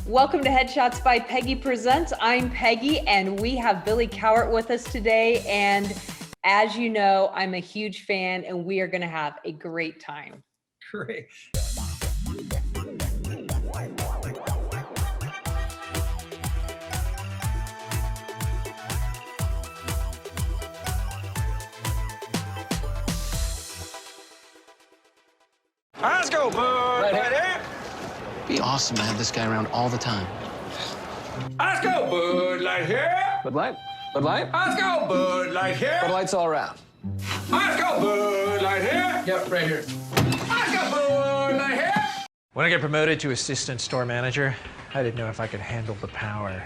Welcome to Headshots by Peggy Presents. I'm Peggy, and we have Billy Cowart with us today. And as you know, I'm a huge fan, and we are going to have a great time. Great. Let's go, bud. Right here. Be awesome to have this guy around all the time. Let's go, bud. Right here. Bud Light? Bud Light? Let's go, bud. Right here. Bud Light's all around. Let's go, bud. Right here. Yep, right here. Let's go, bud. Right here. When I got promoted to assistant store manager, I didn't know if I could handle the power.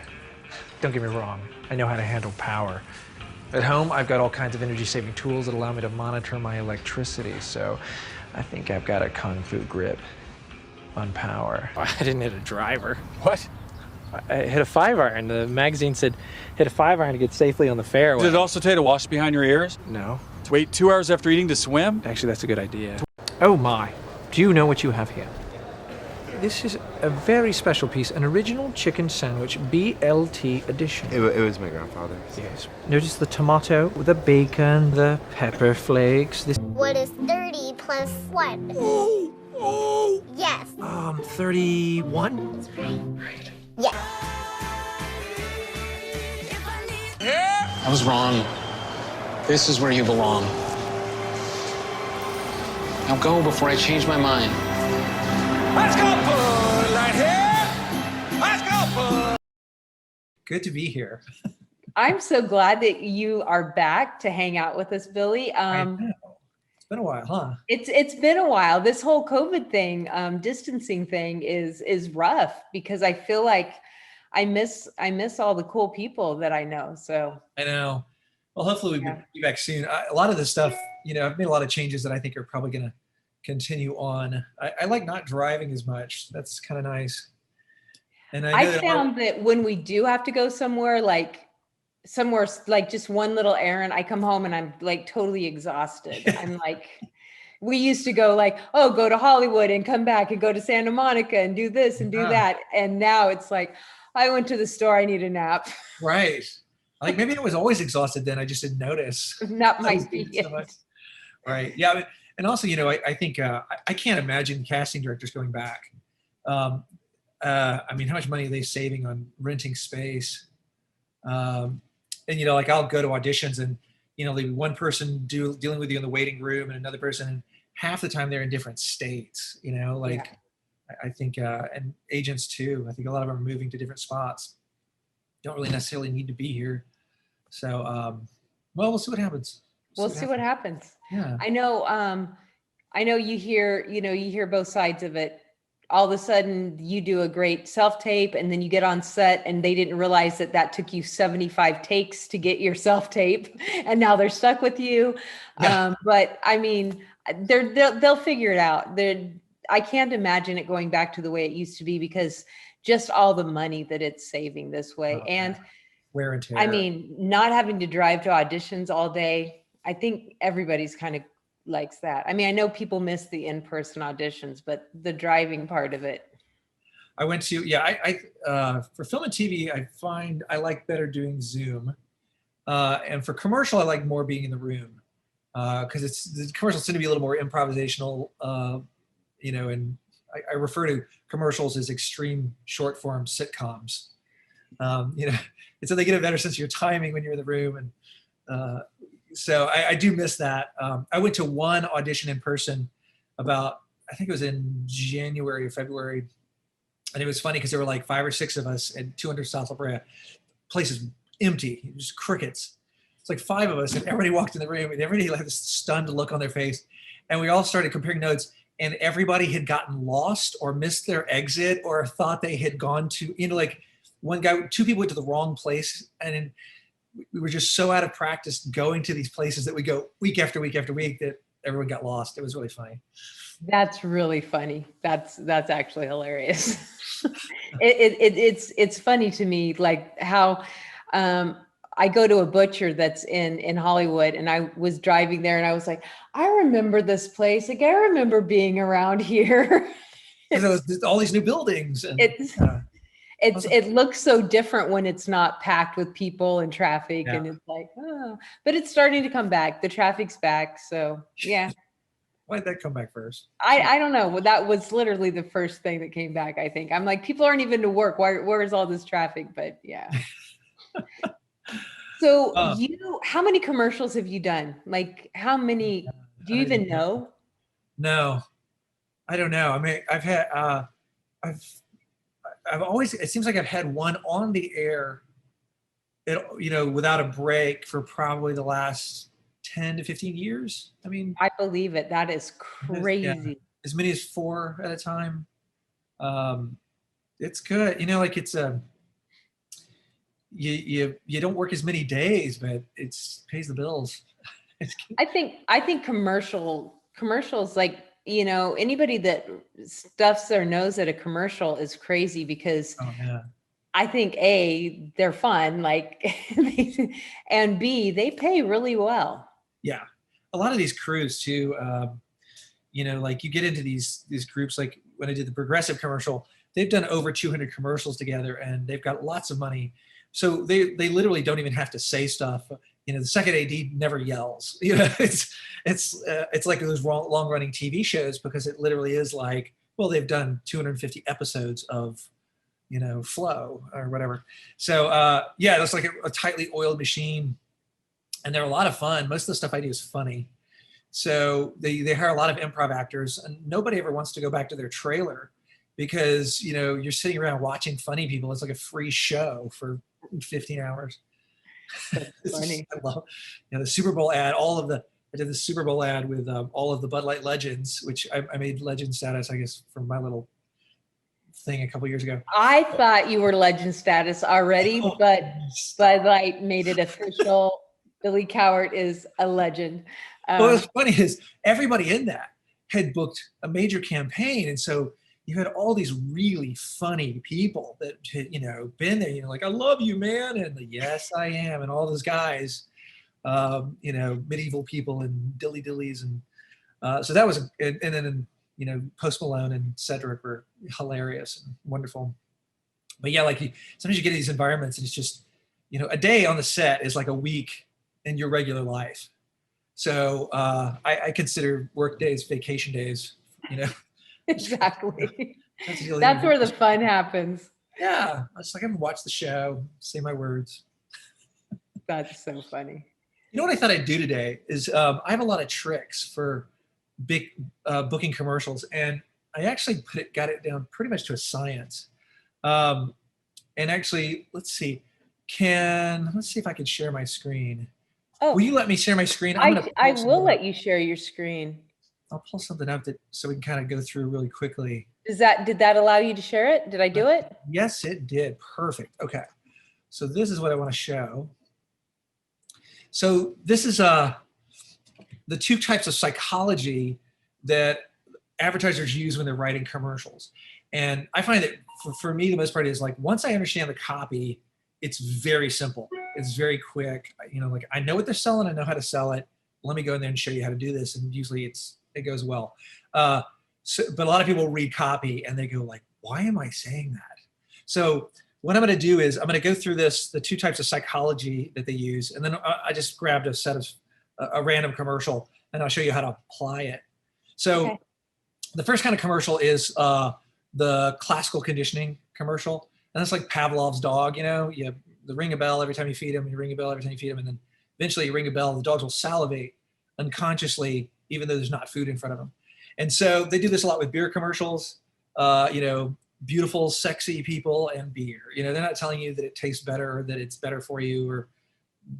Don't get me wrong, I know how to handle power. At home, I've got all kinds of energy-saving tools that allow me to monitor my electricity, so I think I've got a kung fu grip on power. I didn't hit a driver. What? I hit a 5-iron. The magazine said hit a 5-iron to get safely on the fairway. Did it also tell you to wash behind your ears? No. Wait 2 hours after eating to swim? Actually, that's a good idea. Oh my. Do you know what you have here? This is a very special piece, an original chicken sandwich, BLT edition. It was my grandfather's. Yes. Notice the tomato, the bacon, the pepper flakes. This. What is 30 plus what? Yes. 31? That's right. Yes. I was wrong. This is where you belong. Now go before I change my mind. Let's go, bud. Right here. Let's go, bud. Good to be here. I'm so glad that you are back to hang out with us, Billy. I know. It's been a while, huh? It's been a while. This whole COVID thing, distancing thing is rough because I feel like I miss all the cool people that I know. So I know. Well, hopefully we'll be back soon. A lot of this stuff, I've made a lot of changes that I think are probably going to continue on. I like not driving as much. That's kind of nice. And I found that when we do have to go somewhere like just one little errand, I come home and I'm like totally exhausted. I'm like, we used to go like, oh, go to Hollywood and come back and go to Santa Monica and do this and do that. And now it's like, I went to the store, I need a nap. Right. Like maybe I was always exhausted then. I just didn't notice. That might be it. Right. Yeah. And also, I think I can't imagine casting directors going back. I mean, how much money are they saving on renting space? And like I'll go to auditions and there'll be one person dealing with you in the waiting room and another person, and half the time they're in different states. I think and agents too. I think a lot of them are moving to different spots. Don't really necessarily need to be here. So well, we'll see what happens. We'll see what happens. Yeah. I know you hear both sides of it. All of a sudden you do a great self-tape and then you get on set and they didn't realize that took you 75 takes to get your self-tape and now they're stuck with you. Yeah. But I mean, they'll figure it out. I can't imagine it going back to the way it used to be because just all the money that it's saving this way. Oh, and wear and tear. I mean, not having to drive to auditions all day. I think everybody's kind of likes that. I mean, I know people miss the in-person auditions, but the driving part of it. I went to, I for film and TV, I find I like better doing Zoom. And for commercial, I like more being in the room because the commercials tend to be a little more improvisational, and I refer to commercials as extreme short form sitcoms. And so they get a better sense of your timing when you're in the room. And so I do miss that. I went to one audition in person I think it was in January or February. And it was funny because there were like 5 or 6 of us at 200 South La Brea. Place is empty, just crickets. It's like 5 of us and everybody walked in the room and everybody had this stunned look on their face. And we all started comparing notes and everybody had gotten lost or missed their exit or thought they had gone to, like 2 people went to the wrong place. And we were just so out of practice going to these places that we go week after week after week that everyone got lost. It was really funny. That's really funny. That's actually hilarious. It's funny to me, like how I go to a butcher that's in Hollywood, and I was driving there and I was like, I remember this place. Like, I remember being around here. All these new buildings. And, it looks so different when it's not packed with people and traffic, Yeah. and it's like, oh, but it's starting to come back. The traffic's back. So yeah, Why did that come back first? I don't know. Well, that was literally the first thing that came back. I think I'm like, people aren't even to work. Where is all this traffic? But yeah. So how many commercials have you done? Like how many, do you even know? No, I don't know. I mean, I've always, it seems like I've had one on the air, without a break for probably the last 10 to 15 years. I mean, I believe it. That is crazy. Yeah, as many as 4 at a time. It's good. Like it's you don't work as many days, but it's pays the bills. I think commercials, like, anybody that stuffs their nose at a commercial is crazy, because Oh yeah. I think A, they're fun, like, and B, they pay really well. Yeah, a lot of these crews too. Like you get into these groups. Like when I did the Progressive commercial, they've done over 200 commercials together, and they've got lots of money. So they literally don't even have to say stuff. The second AD never yells. It's like those long running TV shows, because it literally is like, well, they've done 250 episodes of, flow or whatever. So yeah, that's like a tightly oiled machine, and they're a lot of fun. Most of the stuff I do is funny. So they hire a lot of improv actors, and nobody ever wants to go back to their trailer, because you're sitting around watching funny people. It's like a free show for 15 hours. That's funny. I love the Super Bowl ad. I did the Super Bowl ad with all of the Bud Light legends, which I made legend status, I guess, for my little thing a couple years ago. I thought you were legend status already, but Bud Light made it official. Billy Cowart is a legend. Well, what's funny is everybody in that had booked a major campaign, and so you had all these really funny people that had, been there. Like, I love you, man, and yes, I am, and all those guys, medieval people and dillies, and so that was, and then Post Malone and Cedric were hilarious and wonderful. But yeah, like sometimes you get in these environments, and it's just, a day on the set is like a week in your regular life. So I consider work days vacation days. Exactly. That's where the fun happens. Yeah, it's like I'm gonna watch the show, say my words. That's so funny. What I thought I'd do today is I have a lot of tricks for big booking commercials, and I actually got it down pretty much to a science. And actually, let's see if I can share my screen. Oh, will you let me share my screen? I will let you share your screen. I'll pull something up so we can kind of go through really quickly. Did that allow you to share it? Did I do it? Yes, it did. Perfect. Okay. So this is what I want to show. So this is the 2 types of psychology that advertisers use when they're writing commercials. And I find that for me, the most part is like, once I understand the copy, it's very simple. It's very quick. Like I know what they're selling. I know how to sell it. Let me go in there and show you how to do this. And usually it goes well. But a lot of people read copy and they go like, why am I saying that? So what I'm going to do is I'm going to go through the 2 types of psychology that they use. And then I just grabbed a set of a random commercial, and I'll show you how to apply it. So the first kind of commercial is the classical conditioning commercial. And that's like Pavlov's dog, you ring a bell every time you feed him, you ring a bell every time you feed him, and then eventually you ring a bell, the dogs will salivate unconsciously, even though there's not food in front of them. And so they do this a lot with beer commercials, beautiful, sexy people and beer. They're not telling you that it tastes better or that it's better for you or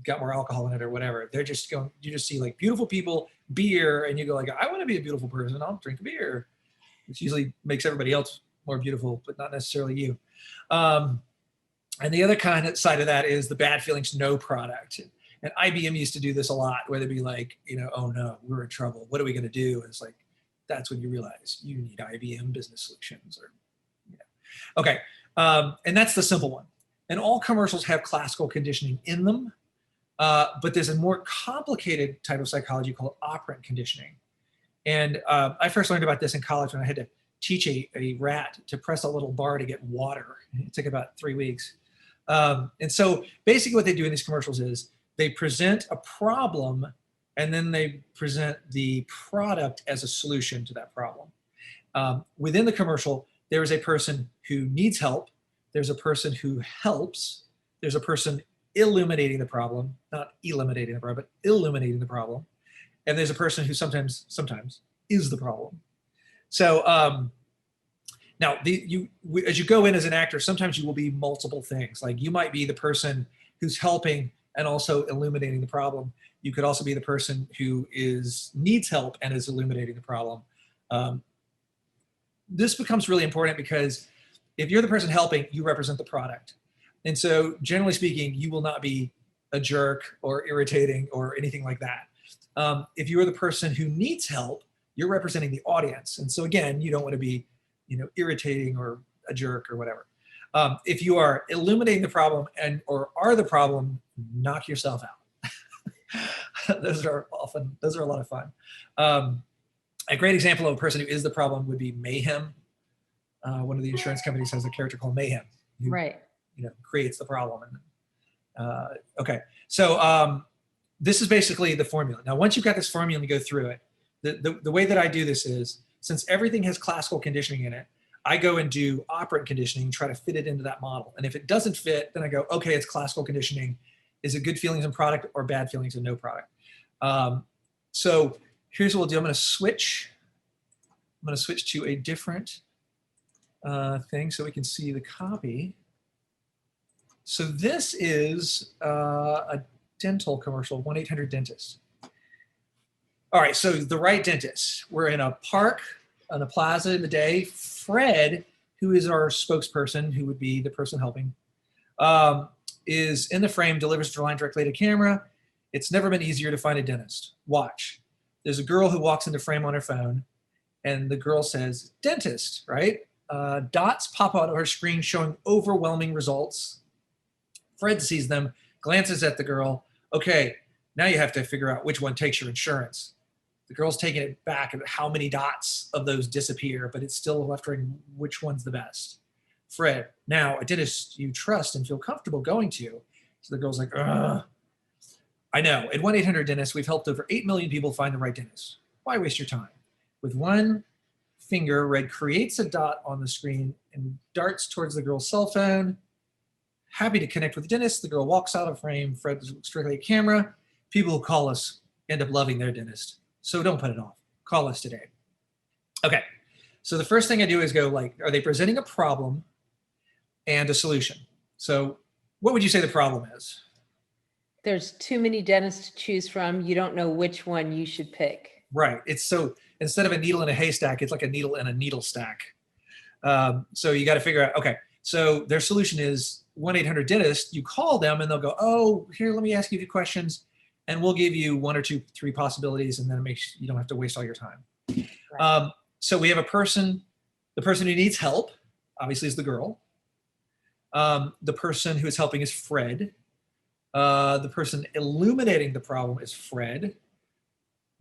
got more alcohol in it or whatever. They're just you just see like beautiful people, beer, and you go like, I want to be a beautiful person, I'll drink a beer, which usually makes everybody else more beautiful, but not necessarily you. And the other kind of side of that is the bad feelings no product. And IBM used to do this a lot, where they'd be like, oh no, we're in trouble. What are we going to do? And it's like, that's when you realize you need IBM Business Solutions, or, okay. And that's the simple one. And all commercials have classical conditioning in them, but there's a more complicated type of psychology called operant conditioning. And I first learned about this in college when I had to teach a rat to press a little bar to get water. It took about 3 weeks. And so basically what they do in these commercials is they present a problem and then they present the product as a solution to that problem. Within the commercial, there is a person who needs help. There's a person who helps. There's a person illuminating the problem, not eliminating the problem, but illuminating the problem. And there's a person who sometimes is the problem. So now as you go in as an actor, sometimes you will be multiple things. Like you might be the person who's helping and also illuminating the problem. You could also be the person who needs help and is illuminating the problem. This becomes really important because if you're the person helping, you represent the product. And so generally speaking, you will not be a jerk or irritating or anything like that. If you are the person who needs help, you're representing the audience. And so again, you don't want to be, irritating or a jerk or whatever. If you are illuminating the problem or are the problem, knock yourself out. Those are a lot of fun. A great example of a person who is the problem would be Mayhem. One of the insurance companies has a character called Mayhem, who, Right. creates the problem. Okay, so this is basically the formula. Now, once you've got this formula and you go through it, the way that I do this is, since everything has classical conditioning in it, I go and do operant conditioning, try to fit it into that model. And if it doesn't fit, then I go, okay, it's classical conditioning. Is it good feelings and product or bad feelings and no product? So here's what we'll do. I'm going to switch to a different thing so we can see the copy. So this is a dental commercial, 1-800-DENTIST. All right, so the right dentist. We're in a park, on a plaza in the day. Fred, who is our spokesperson, who would be the person helping, is in the frame, delivers the line directly to camera. It's never been easier to find a dentist. Watch. There's a girl who walks into frame on her phone, and the girl says, dentist, right? Dots pop out of her screen showing overwhelming results. Fred sees them, glances at the girl. Okay, now you have to figure out which one takes your insurance. The girl's taking it back at how many dots of those disappear, but it's still left wondering which one's the best. Fred, now a dentist you trust and feel comfortable going to. So the girl's like, ugh. I know, at 1-800-DENTIST, we've helped over 8 million people find the right dentist. Why waste your time? With one finger, Red creates a dot on the screen and darts towards the girl's cell phone. Happy to connect with the dentist. The girl walks out of frame. Fred looks strictly at camera. People who call us end up loving their dentist. So don't put it off. Call us today. Okay. So the first thing I do is go like, are they presenting a problem and a solution? So what would you say the problem is? There's too many dentists to choose from. You don't know which one you should pick. Right. It's so instead of a needle in a haystack, it's like a needle in a needle stack. So you got to figure out, okay, so their solution is 1-800-DENTIST. You call them and they'll go, oh, here, let me ask you a few questions. And we'll give you 1 or 2, 3 possibilities, and then it makes you don't have to waste all your time. Right. So we have a person, the person who needs help, obviously, is the girl. The person who is helping is Fred. The person illuminating the problem is Fred.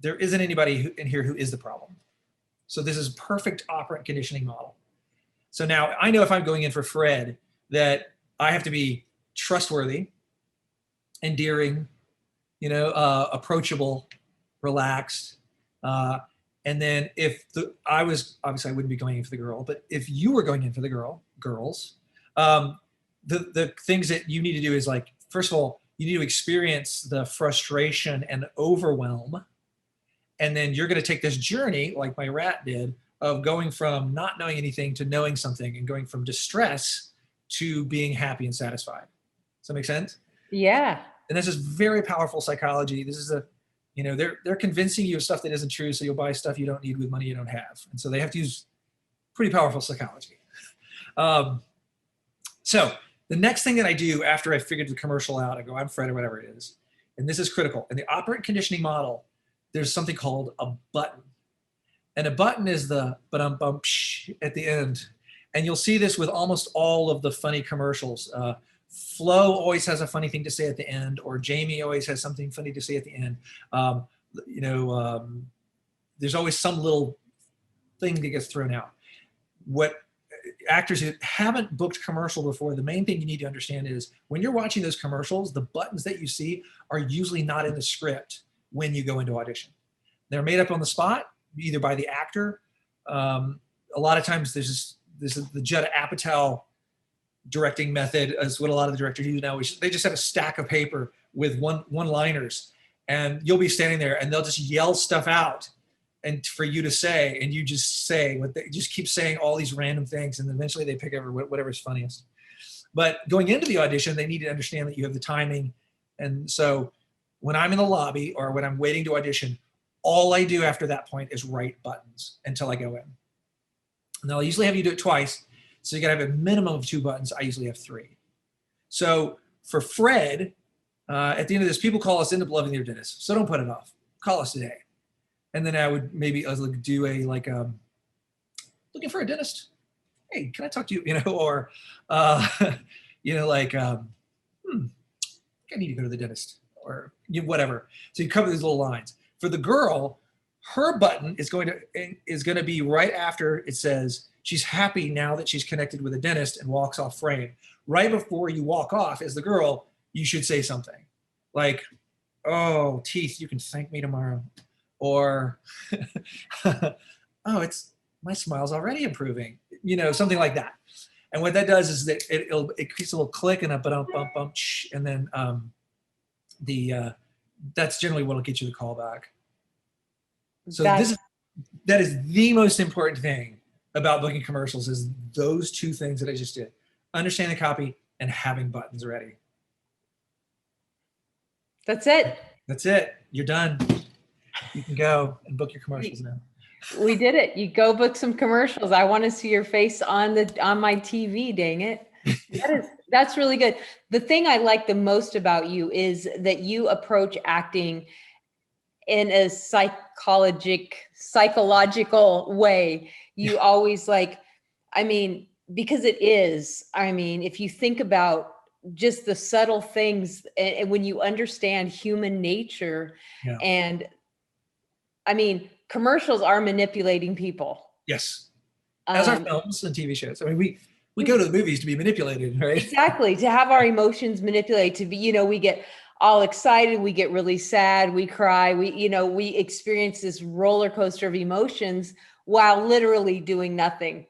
There isn't anybody in here who is the problem. So this is perfect operant conditioning model. So now I know if I'm going in for Fred that I have to be trustworthy, endearing, approachable, relaxed. And then if I wouldn't be going in for the girl, but if you were going in for the girls, the things that you need to do is like, first of all, you need to experience the frustration and overwhelm. And then you're going to take this journey, like my rat did, of going from not knowing anything to knowing something and going from distress to being happy and satisfied. Does that make sense? Yeah. And this is very powerful psychology. This is they're convincing you of stuff that isn't true, so you'll buy stuff you don't need with money you don't have. And so they have to use pretty powerful psychology. So the next thing that I do after I figured the commercial out, I go, I'm Fred or whatever it is. And this is critical. In the operant conditioning model, there's something called a button. And a button is the but-um-bump at the end. And you'll see this with almost all of the funny commercials. Flo always has a funny thing to say at the end, or Jamie always has something funny to say at the end. There's always some little thing that gets thrown out. what actors who haven't booked commercial before, the main thing you need to understand is when you're watching those commercials, the buttons that you see are usually not in the script when you go into audition. They're made up on the spot, either by the actor. A lot of times there's the Judd Apatow directing method is what a lot of the directors use now. They just have a stack of paper with one-liners, and you'll be standing there and they'll just yell stuff out and for you to say, and you just say what they just keep saying all these random things, and eventually they pick over whatever's funniest. But going into the audition, they need to understand that you have the timing. And so when I'm in the lobby or when I'm waiting to audition, all I do after that point is write buttons until I go in. And they'll usually have you do it twice. So you gotta have a minimum of 2 buttons. I usually have 3. So for Fred, at the end of this, people call us into loving their dentist. So don't put it off. Call us today. And then I would do a looking for a dentist. Hey, can I talk to you? Or I need to go to the dentist, or whatever. So you cover these little lines. For the girl, her button is going to be right after it says she's happy now that she's connected with a dentist and walks off frame. Right before you walk off, as the girl, you should say something like, "Oh, teeth, you can thank me tomorrow," or "Oh, my smile's already improving," something like that. And what that does is that it creates a little click and a bump, and then that's generally what'll get you the call back. So that is the most important thing about booking commercials, is those 2 things that I just did: understanding the copy and having buttons ready. That's it. That's it. You're done. You can go and book your commercials now. We did it. You go book some commercials. I want to see your face on my TV, dang it. That's really good. The thing I like the most about you is that you approach acting in a psychological way. You always because it is, if you think about just the subtle things, and when you understand human nature, and commercials are manipulating people. Yes. As are films and TV shows. We go to the movies to be manipulated, right? Exactly. To have our emotions manipulated, to be, we get all excited, we get really sad, we cry, we experience this roller coaster of emotions while literally doing nothing,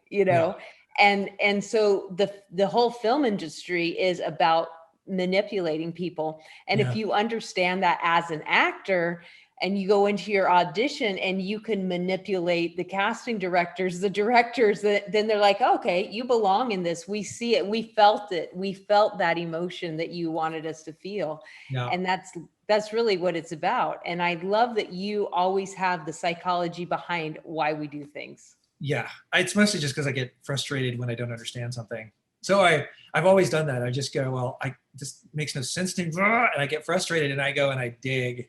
And so the whole film industry is about manipulating people. And if you understand that as an actor, and you go into your audition and you can manipulate the casting directors, the directors, then they're like, okay, you belong in this. We see it. We felt it. We felt that emotion that you wanted us to feel. Yeah. And that's really what it's about. And I love that you always have the psychology behind why we do things. Yeah, it's mostly just because I get frustrated when I don't understand something. So I've always done that. I just go, well, this makes no sense to me. And I get frustrated and I go and I dig.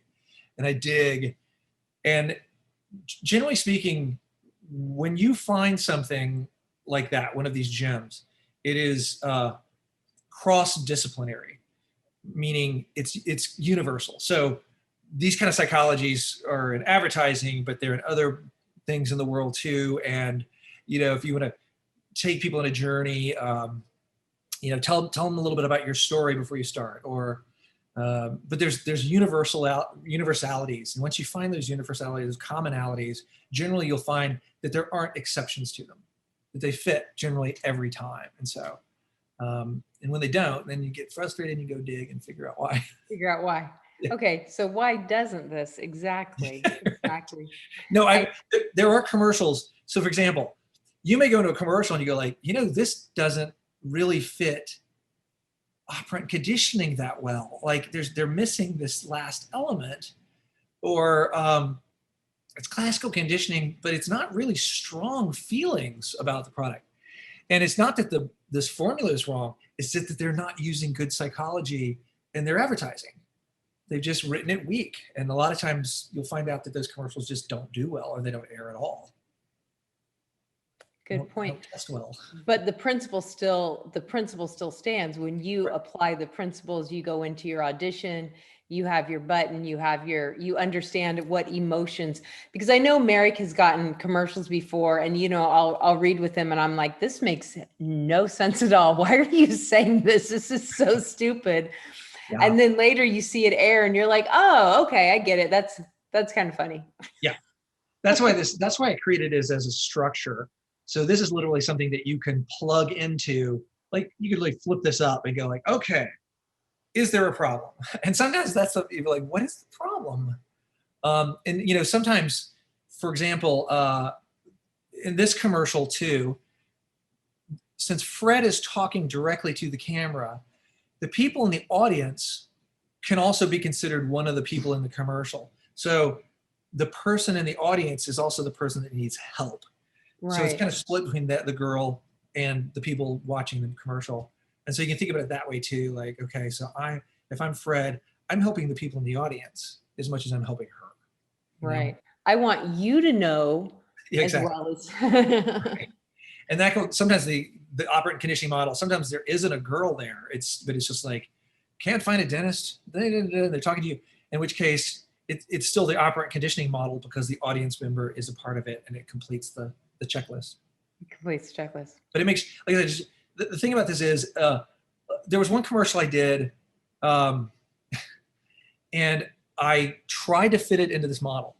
And generally speaking, when you find something like that, one of these gems, it is cross-disciplinary, meaning it's universal. So these kind of psychologies are in advertising, but they're in other things in the world too. And, if you want to take people on a journey, tell them a little bit about your story before you start, or but there's universalities, and once you find those universalities, those commonalities, generally you'll find that there aren't exceptions to them, that they fit generally every time. And so, and when they don't, then you get frustrated and you go dig and figure out why. Yeah. Okay, so why doesn't this exactly? No, there are commercials. So for example, you may go into a commercial and you go this doesn't really fit operant conditioning that well. They're missing this last element, or it's classical conditioning, but it's not really strong feelings about the product. And it's not that this formula is wrong, it's that they're not using good psychology in their advertising. They've just written it weak. And a lot of times you'll find out that those commercials just don't do well, or they don't air at all. Good point. Don't test well. But the principle still stands. When you apply the principles, you go into your audition, you have your button, you understand what emotions, because I know Merrick has gotten commercials before, and I'll read with him and I'm like, this makes no sense at all. Why are you saying this? This is so stupid. Yeah. And then later you see it air and you're like, oh, okay, I get it. That's kind of funny. Yeah. That's why I created it as a structure. So this is literally something that you can plug into, like you could like flip this up and go like, okay, is there a problem? And sometimes that's you're like, what is the problem? And sometimes, for example, in this commercial too, since Fred is talking directly to the camera, the people in the audience can also be considered one of the people in the commercial. So the person in the audience is also the person that needs help. Right. So it's kind of split between the girl and the people watching the commercial. And so you can think about it that way too. Like, okay, so if I'm Fred, I'm helping the people in the audience as much as I'm helping her. Right. I want you to know as well as. Right. And that sometimes the operant conditioning model, sometimes there isn't a girl there. But it's just like, can't find a dentist. They're talking to you. In which case, it's still the operant conditioning model because the audience member is a part of it and it completes the checklist. It completes the checklist. But it makes, like I said, the thing about this is, there was one commercial I did, and I tried to fit it into this model.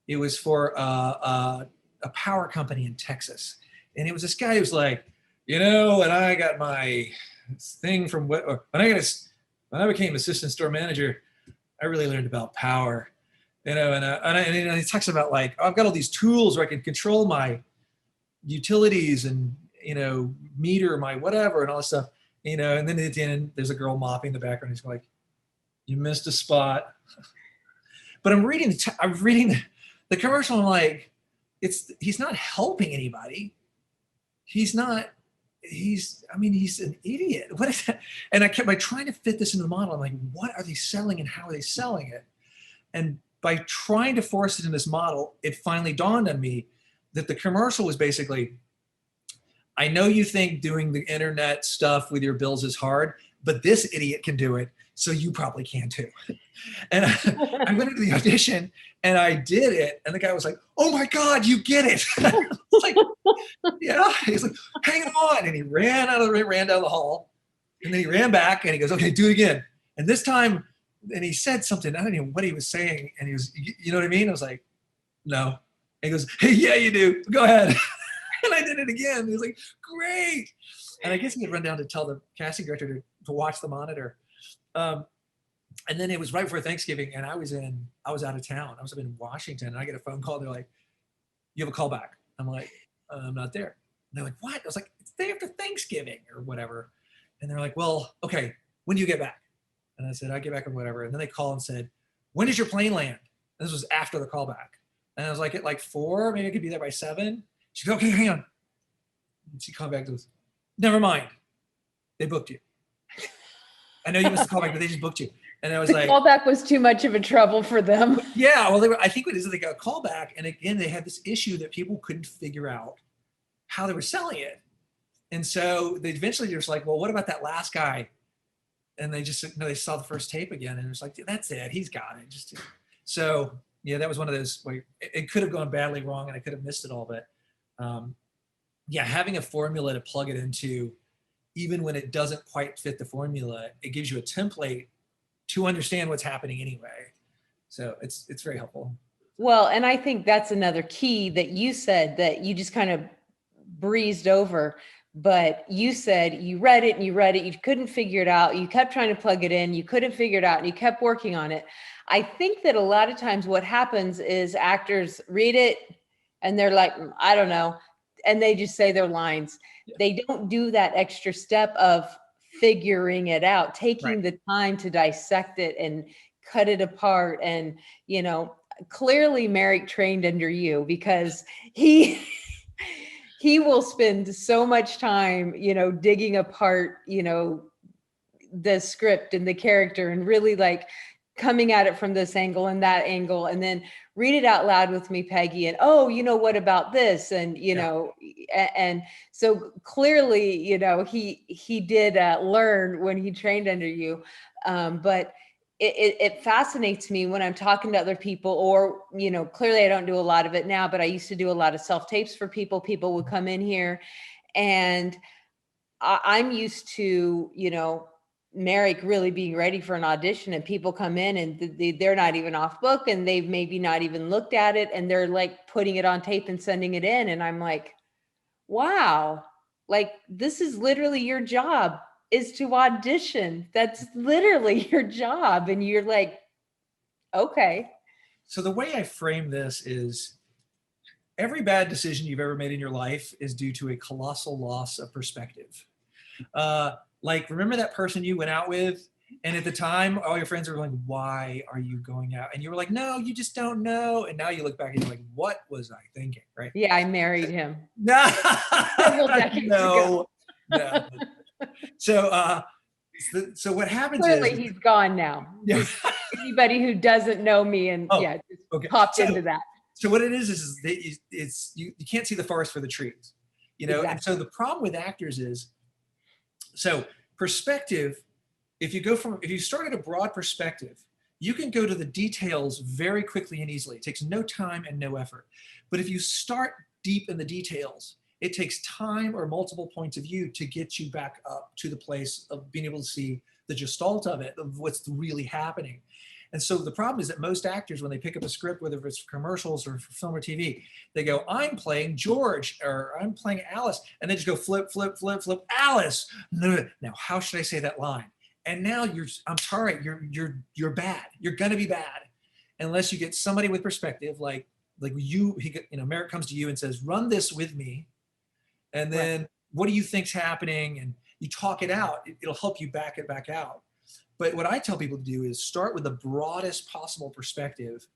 It was for a power company in Texas. And it was this guy who was like, and I got my thing from when I became assistant store manager, I really learned about power, and he talks about like, I've got all these tools where I can control my utilities and, meter my whatever and all this stuff, and then at the end, there's a girl mopping in the background. He's like, you missed a spot. But I'm reading the commercial and I'm like, he's not helping anybody. He's an idiot. What is that? And I kept by trying to fit this into the model. I'm like, what are they selling and how are they selling it? And by trying to force it in this model, it finally dawned on me that the commercial was basically, I know you think doing the internet stuff with your bills is hard, but this idiot can do it, so you probably can too. And I went into the audition and I did it, and the guy was like, oh my God, you get it. Like, yeah. He's like, hang on. And he ran down the hall, and then he ran back and he goes, okay, do it again. And this time, and he said something, I don't know what he was saying. And he was, you know what I mean? I was like, no. And he goes, hey, yeah, you do. Go ahead. And I did it again. He was like, great. And I guess he had run down to tell the casting director to watch the monitor. And then it was right before Thanksgiving, and I was out of town. I was up in Washington, and I get a phone call. They're like, you have a call back. I'm like, I'm not there. And they're like, what? I was like, it's the day after Thanksgiving or whatever. And they're like, well, okay, when do you get back? And I said, I get back or whatever. And then they called and said, when does your plane land? And this was after the callback. And I was like, at like 4, maybe I could be there by 7. She goes, okay, hang on. And she called back and goes, never mind. They booked you. I know you missed the callback, but they just booked you. And I was like, callback was too much of a trouble for them. Yeah, well, I think what it is, they got a callback, and again, they had this issue that people couldn't figure out how they were selling it. And so they eventually just like, well, what about that last guy? And they just, they saw the first tape again, and it was like, that's it, he's got it. So yeah, that was one of those where it could have gone badly wrong, and I could have missed it all. But yeah, having a formula to plug it into, even when it doesn't quite fit the formula, it gives you a template to understand what's happening anyway. So it's very helpful. Well, and I think that's another key that you said that you just kind of breezed over, but you said you read it, you couldn't figure it out. You kept trying to plug it in, you couldn't figure it out, and you kept working on it. I think that a lot of times what happens is actors read it and they're like, I don't know. And they just say their lines. Yeah. They don't do that extra step of figuring it out, taking the time to dissect it and cut it apart. And, clearly Merrick trained under you, because he will spend so much time, digging apart, the script and the character, and really like coming at it from this angle and that angle, and then read it out loud with me, Peggy, and what about this? And, and so clearly, he did learn when he trained under you. But it fascinates me when I'm talking to other people, or, you know, clearly I don't do a lot of it now, but I used to do a lot of self-tapes for people. People would come in here, and I'm used to, you know, Merrick really being ready for an audition, and people come in and they're not even off book, and they've maybe not even looked at it, and they're like putting it on tape and sending it in. And I'm like, wow, like this is literally your job, is to audition. That's literally your job. And you're like, okay. So the way I frame this is, every bad decision you've ever made in your life is due to a colossal loss of perspective. Like, remember that person you went out with, and at the time, all your friends were going, why are you going out? And you were like, no, you just don't know. And now you look back and you're like, what was I thinking, right? Yeah, I married him. No, Several decades ago. no. So, so what happens Clearly is, he's gone now. yeah. Anybody who doesn't know me and just Okay. popped into that. So what it is you can't see the forest for the trees, you know? Exactly. And so the problem with actors is, so perspective, if you start at a broad perspective, you can go to the details very quickly and easily. It takes no time and no effort. But if you start deep in the details, it takes time or multiple points of view to get you back up to the place of being able to see the gestalt of it, of what's really happening. And so the problem is that most actors, when they pick up a script, whether it's for commercials or for film or TV, they go, I'm playing George, or I'm playing Alice, and they just go flip, flip, flip, flip, Alice. No, now how should I say that line? And now I'm sorry, you're bad. You're gonna be bad unless you get somebody with perspective, like Merrick comes to you and says, run this with me, and then what do you think's happening? And you talk it out. It'll help you back it back out. But what I tell people to do is start with the broadest possible perspective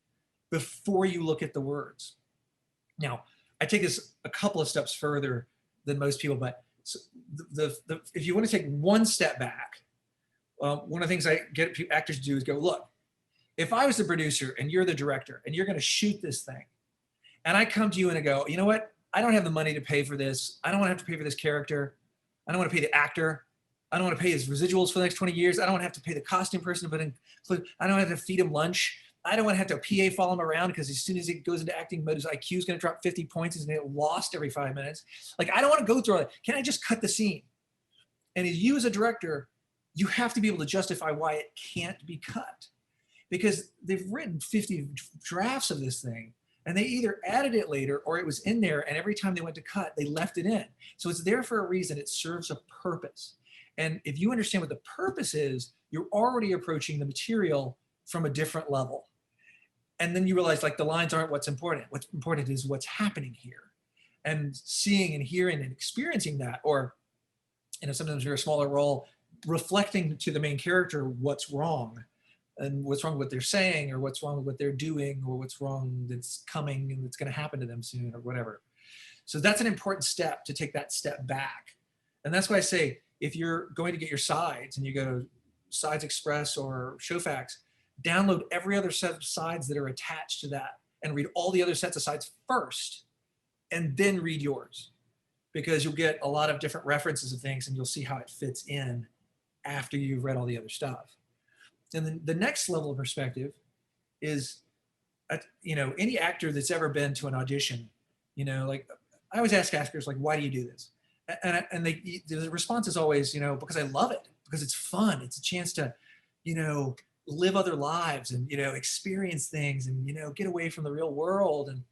before you look at the words. Now, I take this a couple of steps further than most people, but if you want to take one step back, one of the things I get actors to do is go, look, if I was the producer and you're the director and you're going to shoot this thing, and I come to you and I go, you know what? I don't have the money to pay for this. I don't want to have to pay for this character. I don't want to pay the actor. I don't want to pay his residuals for the next 20 years. I don't want to have to pay the costume person, but I don't have to feed him lunch. I don't want to have to PA follow him around, because as soon as he goes into acting mode, his IQ is going to drop 50 points. He's going to get lost every 5 minutes. Like, I don't want to go through all that. Can I just cut the scene? And as you as a director, you have to be able to justify why it can't be cut, because they've written 50 drafts of this thing, and they either added it later or it was in there, and every time they went to cut, they left it in. So it's there for a reason. It serves a purpose. And if you understand what the purpose is, you're already approaching the material from a different level. And then you realize, like, the lines aren't what's important. What's important is what's happening here. And seeing and hearing and experiencing that, or, you know, sometimes you're a smaller role, reflecting to the main character what's wrong, and what's wrong with what they're saying, or what's wrong with what they're doing, or what's wrong that's coming and that's going to happen to them soon, or whatever. So that's an important step, to take that step back. And that's why I say, if you're going to get your sides and you go to Sides Express or Showfax, download every other set of sides that are attached to that, and read all the other sets of sides first, and then read yours, because you'll get a lot of different references of things, and you'll see how it fits in after you've read all the other stuff. And then the next level of perspective is, you know, any actor that's ever been to an audition, you know, like, I always ask actors, like, why do you do this? And the response is always, you know, because I love it, because it's fun. It's a chance to, you know, live other lives and, you know, experience things and, you know, get away from the real world. And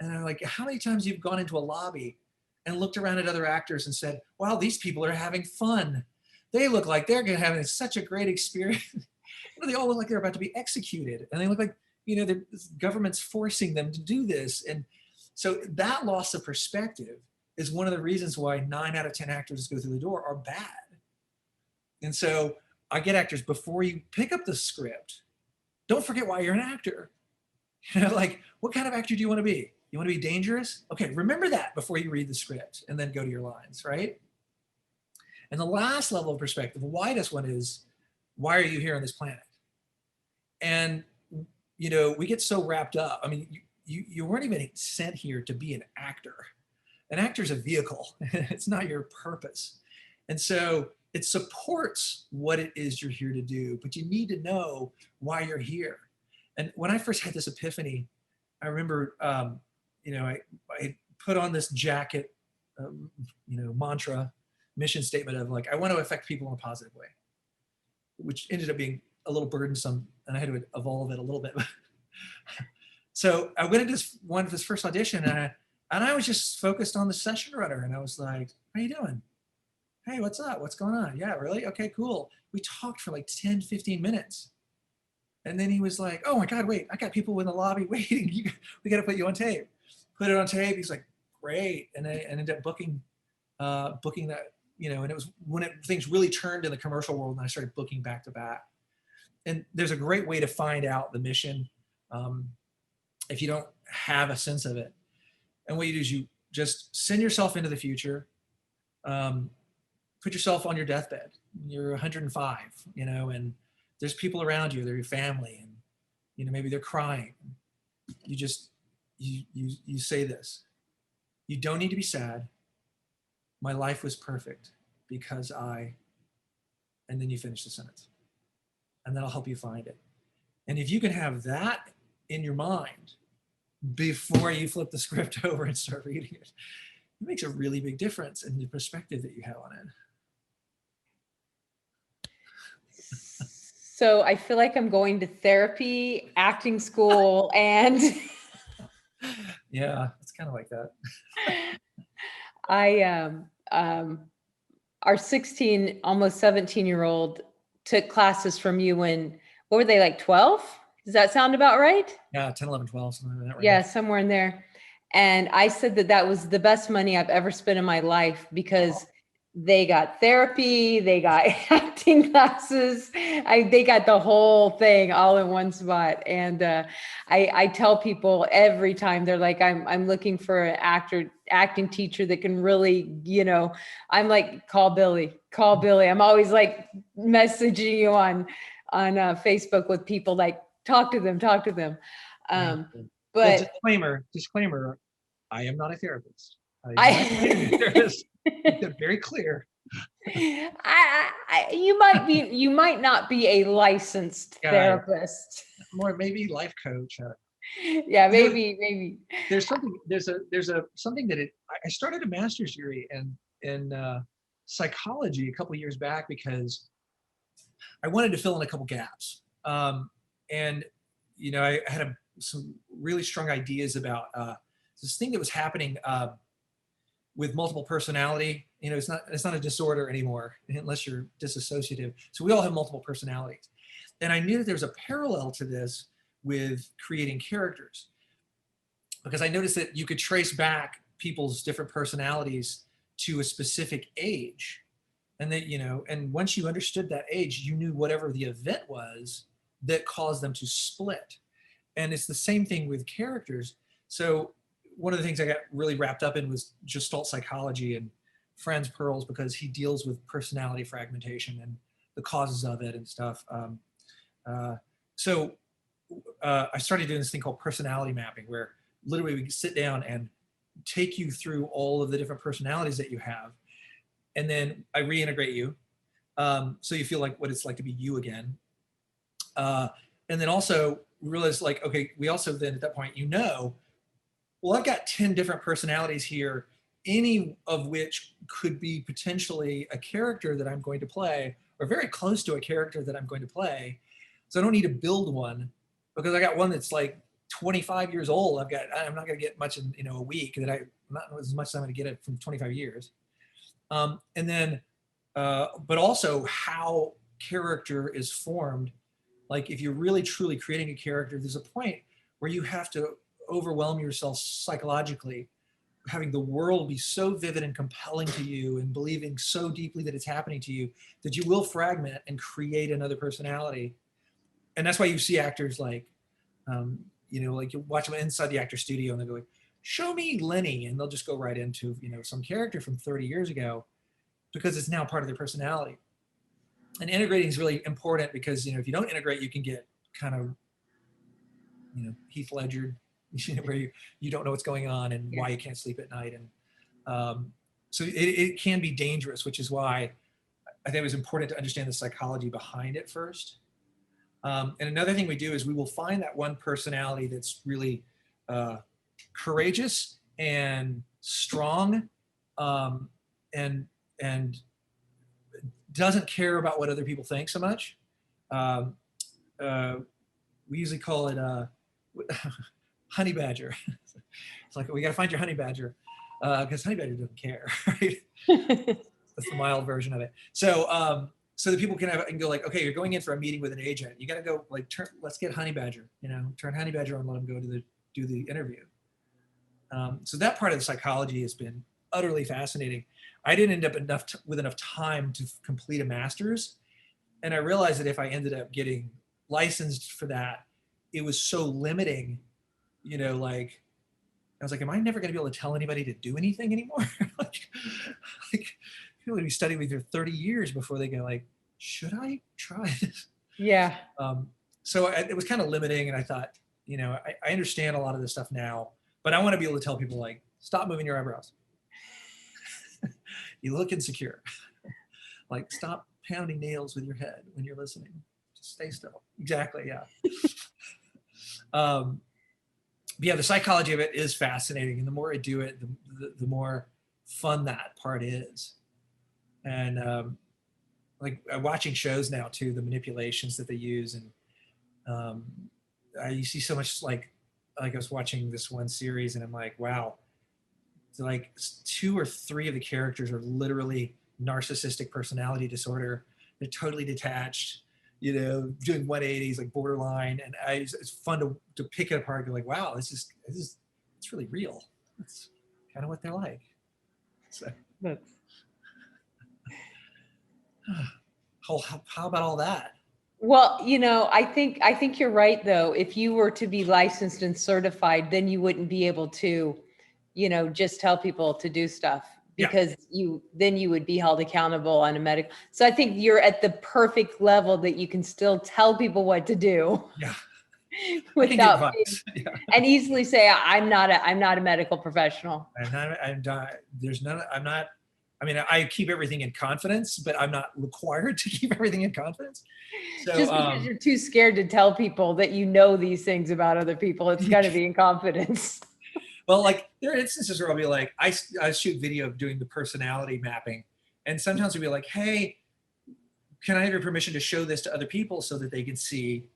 I'm like, how many times you've gone into a lobby and looked around at other actors and said, wow, these people are having fun. They look like they're having such a great experience. You know, they all look like they're about to be executed. And they look like, you know, the government's forcing them to do this. And so that loss of perspective is one of the reasons why 9 out of 10 actors that go through the door are bad. And so I get actors, before you pick up the script, don't forget why you're an actor. You know, like, what kind of actor do you want to be? You want to be dangerous? Okay, remember that before you read the script, and then go to your lines, right? And the last level of perspective, the widest one, is, why are you here on this planet? And, you know, we get so wrapped up. I mean, you weren't even sent here to be an actor. An actor's a vehicle. It's not your purpose. And so it supports what it is you're here to do, but you need to know why you're here. And when I first had this epiphany, I remember, you know, I put on this jacket, you know, mantra, mission statement of like, I want to affect people in a positive way, which ended up being a little burdensome, and I had to evolve it a little bit. So I went into this first audition, and I was just focused on the session runner, and I was like, how you doing? Hey, what's up? What's going on? Yeah, really? Okay, cool. We talked for like 10, 15 minutes. And then he was like, oh my God, wait, I got people in the lobby waiting. We got to put you on tape. Put it on tape. He's like, great. And I ended up booking that, you know, and it was when things really turned in the commercial world, and I started booking back to back. And there's a great way to find out the mission if you don't have a sense of it. And what you do is you just send yourself into the future, put yourself on your deathbed. You're 105, you know, and there's people around you, they're your family, and, you know, maybe they're crying. You just, you say this: you don't need to be sad. My life was perfect because and then you finish the sentence. And then I'll help you find it. And if you can have that in your mind before you flip the script over and start reading it, it makes a really big difference in the perspective that you have on it. So I feel like I'm going to therapy, acting school, and Yeah, it's kind of like that. Our 16, almost 17-year-old took classes from you when, what were they, like 12? Does that sound about right? Yeah, 10, 11, 12, something like that. Right Yeah, now. somewhere in there. And I said that was the best money I've ever spent in my life, because they got therapy, they got acting classes, they got the whole thing all in one spot. And I tell people every time, they're like, I'm looking for an acting teacher that can really, you know, I'm like, call Billy. I'm always like messaging you on Facebook with people, like, talk to them. Well, But disclaimer, I am not a therapist. It's very clear. You might not be a licensed therapist. More maybe life coach. Yeah, maybe. There's something that I started a master's degree in psychology a couple of years back because I wanted to fill in a couple gaps. And, you know, I had some really strong ideas about this thing that was happening with multiple personality. You know, it's not a disorder anymore unless you're disassociative. So we all have multiple personalities. And I knew that there's a parallel to this with creating characters, because I noticed that you could trace back people's different personalities to a specific age. And that, you know, and once you understood that age, you knew whatever the event was that caused them to split. And it's the same thing with characters. So one of the things I got really wrapped up in was Gestalt psychology and Franz Perls, because he deals with personality fragmentation and the causes of it and stuff. So I started doing this thing called personality mapping, where literally we sit down and take you through all of the different personalities that you have. And then I reintegrate you. So you feel like what it's like to be you again. And then also realize, like, okay, we also then at that point, you know, well, I've got 10 different personalities here, any of which could be potentially a character that I'm going to play, or very close to a character that I'm going to play. So I don't need to build one, because I got one that's like 25 years old. I'm not going to get much in, you know, a week, not as much as I'm going to get it from 25 years. And then, but also how character is formed. Like, if you're really truly creating a character, there's a point where you have to overwhelm yourself psychologically, having the world be so vivid and compelling to you and believing so deeply that it's happening to you that you will fragment and create another personality. And that's why you see actors like, you know, like you watch them inside the actor studio and they'll go like, show me Lenny. And they'll just go right into, you know, some character from 30 years ago, because it's now part of their personality. And integrating is really important, because, you know, if you don't integrate, you can get kind of, you know, Heath Ledger, you know, where you don't know what's going on and why you can't sleep at night. And so it can be dangerous, which is why I think it was important to understand the psychology behind it first. And another thing we do is we will find that one personality that's really courageous and strong, and doesn't care about what other people think so much. We usually call it honey badger. It's like, we got to find your honey badger, because honey badger doesn't care, right? That's the mild version of it. So so that people can go like, okay, you're going in for a meeting with an agent. You got to go like, let's get honey badger, turn honey badger on, let him go to do the interview. So that part of the psychology has been utterly fascinating. I didn't end up with enough time to complete a master's. And I realized that if I ended up getting licensed for that, it was so limiting, like, I was like, am I never going to be able to tell anybody to do anything anymore? like people would be studying with you 30 years before they go like, should I try this? Yeah. So it was kind of limiting. And I thought, I understand a lot of this stuff now, but I want to be able to tell people like, stop moving your eyebrows. You look insecure. Like, stop pounding nails with your head when you're listening. Just stay still. Exactly. Yeah. But yeah, the psychology of it is fascinating. And the more I do it, the more fun that part is. And like watching shows now too, the manipulations that they use. And you see so much, like I was watching this one series and I'm like, wow, it's like 2 or 3 of the characters are literally narcissistic personality disorder. They're totally detached, doing 180s, like borderline. And it's fun to pick it apart and go like, wow, it's really real. That's kind of what they're like. So how about all that? Well, I think you're right though. If you were to be licensed and certified, then you wouldn't be able to, just tell people to do stuff, because you would be held accountable on a medical. So I think you're at the perfect level that you can still tell people what to do. Yeah. Without and easily say, I'm not a medical professional. I keep everything in confidence, but I'm not required to keep everything in confidence. So, just because you're too scared to tell people that these things about other people, it's got to be in confidence. Well, like there are instances where I'll be like, I shoot video of doing the personality mapping, and sometimes I'll be like, hey, can I have your permission to show this to other people so that they can see,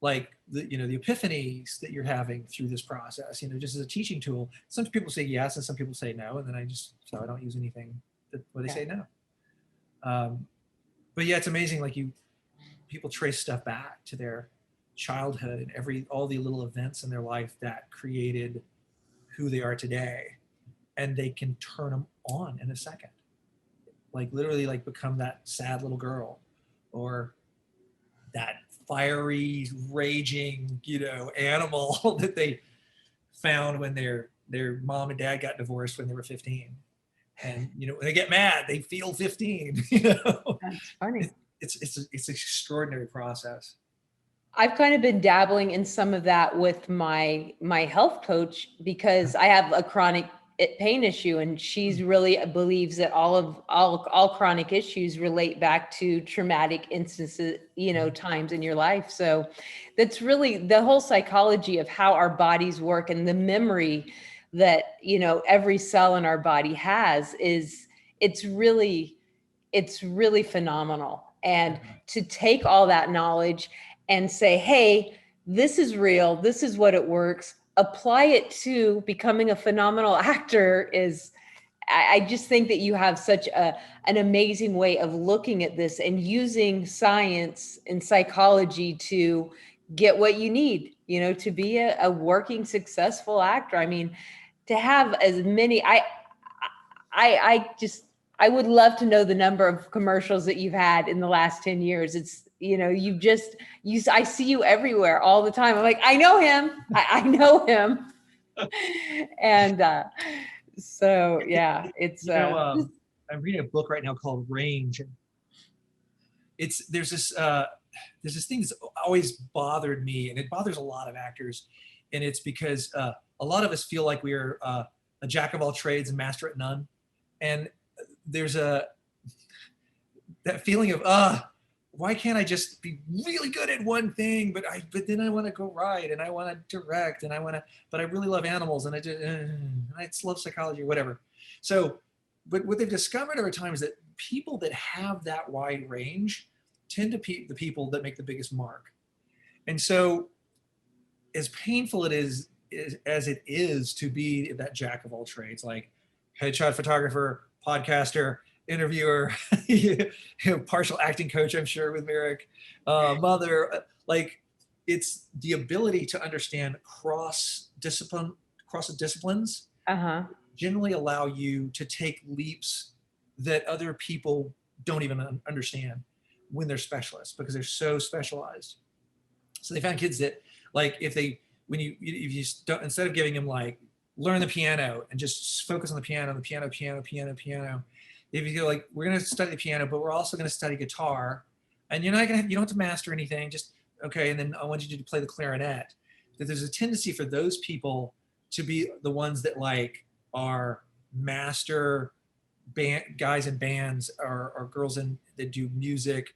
like the epiphanies that you're having through this process, just as a teaching tool. Some people say yes, and some people say no, and then I don't use anything where they say no. But yeah, it's amazing. Like people trace stuff back to their childhood and all the little events in their life that created who they are today, and they can turn them on in a second. Like literally, like become that sad little girl, or that fiery, raging, animal that they found when their mom and dad got divorced when they were 15. And when they get mad, they feel 15. That's funny. It's an extraordinary process. I've kind of been dabbling in some of that with my health coach, because I have a chronic pain issue, and she's really believes that all chronic issues relate back to traumatic instances, times in your life. So that's really the whole psychology of how our bodies work, and the memory that every cell in our body has it's really phenomenal. And to take all that knowledge and say, hey, this is real, this is what it works, apply it to becoming a phenomenal actor I just think that you have such an amazing way of looking at this and using science and psychology to get what you need, to be a working, successful actor. I mean, to have as many, I would love to know the number of commercials that you've had in the last 10 years. It's, I see you everywhere all the time. I'm like, I know him. I know him. And so, yeah, it's, I'm reading a book right now called Range. There's this thing that's always bothered me, and it bothers a lot of actors. And it's because a lot of us feel like we're a jack of all trades and master at none. And there's that feeling of, why can't I just be really good at one thing, but then I want to go write and I want to direct and but I really love animals and I just love psychology or whatever. So, but what they've discovered over time is that people that have that wide range tend to be the people that make the biggest mark. And so as painful as it is to be that jack of all trades, like headshot photographer, podcaster, interviewer, partial acting coach, I'm sure with Merrick, mother, like it's the ability to understand cross disciplines generally allow you to take leaps that other people don't even understand when they're specialists, because they're so specialized. So they found kids that, like, if you don't, instead of giving them like learn the piano and just focus on the piano, if you go like, we're going to study the piano, but we're also going to study guitar, and you don't have to master anything, just okay. And then I want you to play the clarinet. That there's a tendency for those people to be the ones that like are master guys in bands or girls that do music,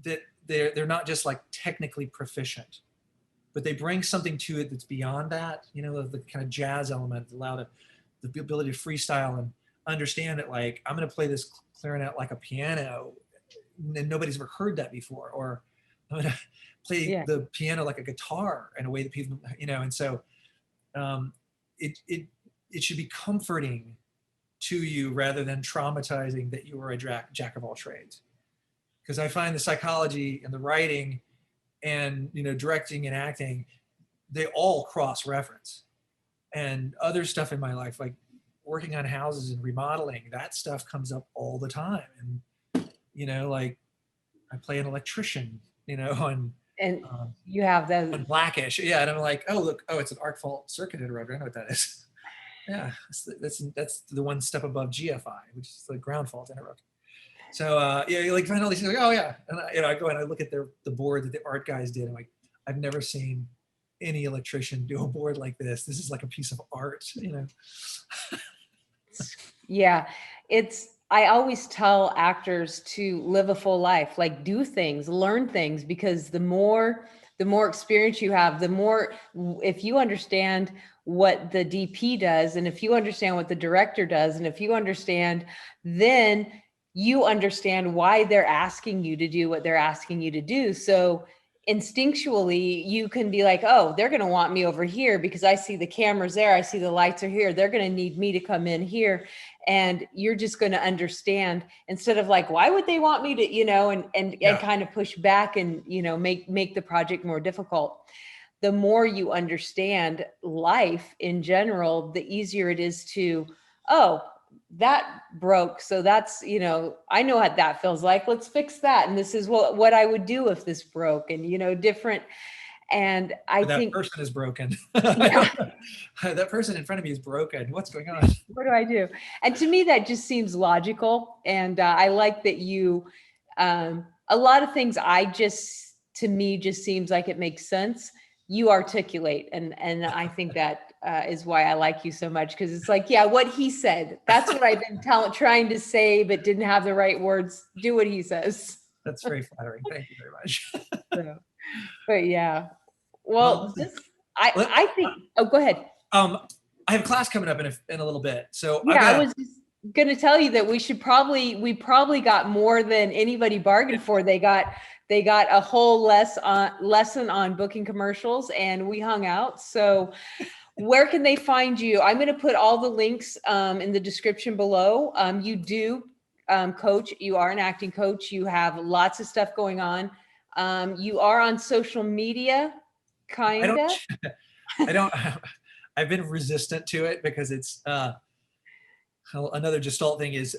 that they're not just like technically proficient, but they bring something to it that's beyond that, the kind of jazz element, allow the ability to freestyle and understand that, like, I'm going to play this clarinet like a piano and nobody's ever heard that before, or I'm going to play the piano like a guitar in a way that people, and so it should be comforting to you rather than traumatizing that you are a jack of all trades. Because I find the psychology and the writing and directing and acting, they all cross reference. And other stuff in my life, like working on houses and remodeling, that stuff comes up all the time. And like I play an electrician, and you have that on Blackish, and I'm like, it's an arc fault circuit interrupter. I know what that is. Yeah, that's the one step above GFI, which is the ground fault interrupter. So you like find all these things, like, and I go and I look at the board that the art guys did. I'm like, I've never seen any electrician do a board like this. This is like a piece of art, Yeah, I always tell actors to live a full life, like do things, learn things, because the more experience you have, the more, if you understand what the DP does, and if you understand what the director does, and if you understand, then you understand why they're asking you to do what they're asking you to do. So instinctually you can be like, oh, they're going to want me over here because I see the cameras there. I see the lights are here. They're going to need me to come in here. And you're just going to understand, instead of like, why would they want me to, and kind of push back and, make the project more difficult. The more you understand life in general, the easier it is to, that broke. So that's, I know what that feels like. Let's fix that. And this is what I would do if this broke, and, different. And I think that person is broken. Yeah. That person in front of me is broken. What's going on? What do I do? And to me, that just seems logical. And I like that you, a lot of things to me just seems like it makes sense. You articulate. And I think that is why I like you so much, because it's like, what he said, that's what I've been trying to say, but didn't have the right words. Do what he says. That's very flattering. Thank you very much. But yeah, well, I think, go ahead. I have a class coming up in a little bit. So I was just going to tell you that we probably got more than anybody bargained for. They got a whole lesson on booking commercials, and we hung out. So where can they find you? I'm going to put all the links in the description below. You do coach. You are an acting coach. You have lots of stuff going on. You are on social media, kind of. I don't. I've been resistant to it because it's another Gestalt thing is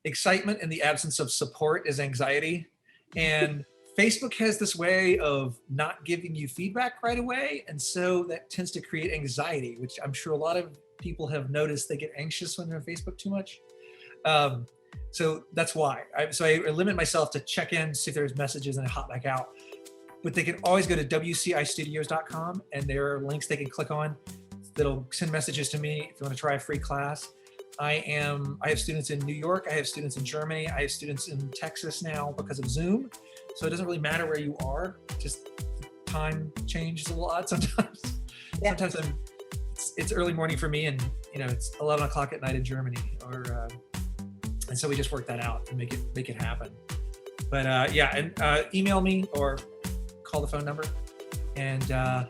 excitement in the absence of support is anxiety, and Facebook has this way of not giving you feedback right away, and so that tends to create anxiety, which I'm sure a lot of people have noticed. They get anxious when they're on Facebook too much. So that's why. I limit myself to check in, see if there's messages, and I hop back out. But they can always go to wcistudios.com, and there are links they can click on that'll send messages to me if you want to try a free class. I have students in New York. I have students in Germany. I have students in Texas now because of Zoom. So it doesn't really matter where you are. Just time changes a lot sometimes. Yeah. Sometimes it's early morning for me, and it's 11 o'clock at night in Germany, and so we just work that out and make it happen. But email me or call the phone number, and I'll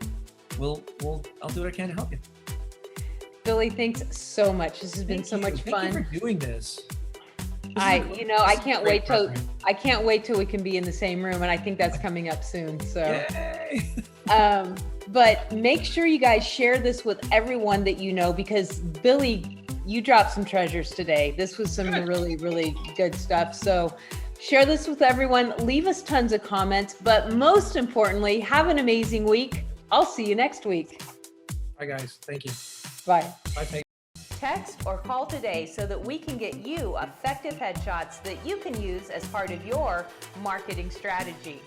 do what I can to help you. Billy, thanks so much. This has been so much fun. Thank you for doing this. I can't wait till we can be in the same room, and I think that's coming up soon. So, Yay! But make sure you guys share this with everyone that you know, because Billy, you dropped some treasures today. This was some really, really good stuff. So share this with everyone. Leave us tons of comments, but most importantly, have an amazing week. I'll see you next week. Bye, guys. Thank you. Bye. Bye, Peggy. Text or call today so that we can get you effective headshots that you can use as part of your marketing strategy.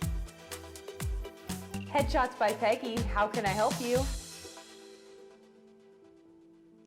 Headshots by Peggy. How can I help you?